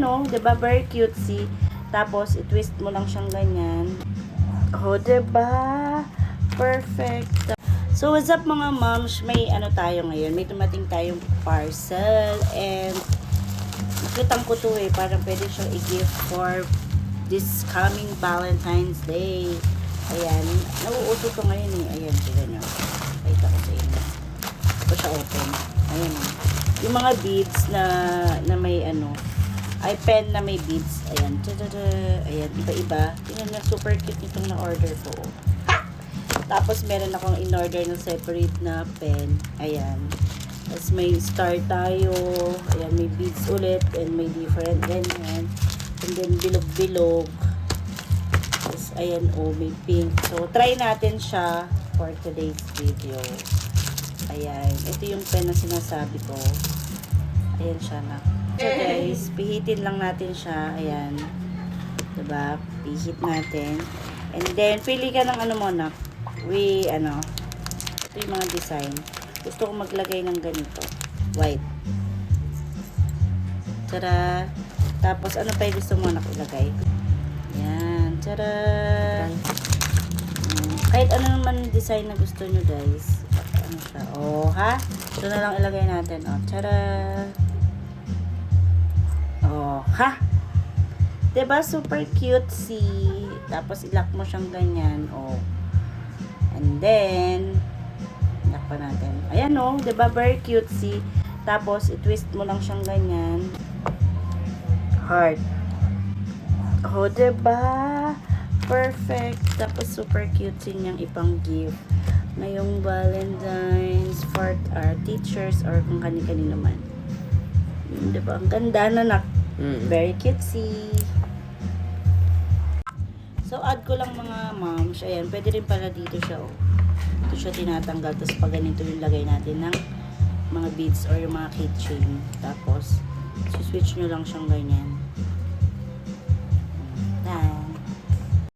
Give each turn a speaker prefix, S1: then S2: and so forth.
S1: o, diba? Very cutesy. Tapos, i-twist mo lang siyang ganyan. Oh, diba? Perfect. So, what's up mga moms? May ano tayo ngayon. May dumating tayong parcel. And, nakitang ko to eh. Parang pwede siyang i-gift for this coming Valentine's Day. Ayan. Nauuso to ngayon eh. Ayan, sila nyo. Pakita ko sa inyo. Ito siya open. Ayan o. Yung mga beads na may ano, ay pen na may beads. Ayan. Ayan, iba-iba. Tingnan nyo, super cute itong na-order ko. Tapos, meron akong in-order na separate na pen. Ayan. Tapos, may star tayo. Ayan, may beads ulit. And may different ganyan. And then, bilog-bilog. Tapos, ayan, may pink. So, try natin siya for today's video. Ayan. Ito yung pen na sinasabi ko. Ayan siya na. So, guys, pihitin lang natin siya. Ayan. Diba? Pihit natin. And then, pili ka ng ano mo na. Ito yung mga design. Gusto ko maglagay ng ganito. White. Tara. Tapos, ano pa yung gusto mo na ilagay? Yan. Tara. Kahit ano naman design na gusto nyo, guys. Ano siya? Oh, ha? Ito na lang ilagay natin. Oh, tara. Oh, ha? Diba? Super cutesy. Tapos, ilock mo siyang ganyan. Oh. And then, lock pa natin. Ayan o, diba? Very cutesy. Tapos, i-twist mo lang siyang ganyan. Heart. Oh, diba? Perfect. Tapos, super cutesy niyang ipang gift. Ngayong Valentine's for our teachers or kung kani-kanino man. Diba? Ang ganda na nak. Very cutesy. So, add ko lang mga moms. Ayan, pwede rin pala dito siya, oh. Dito siya tinatanggal. Tapos, pag ganito yung lagay natin ng mga beads or yung mga keychain. Tapos, switch nyo lang siyang ganyan.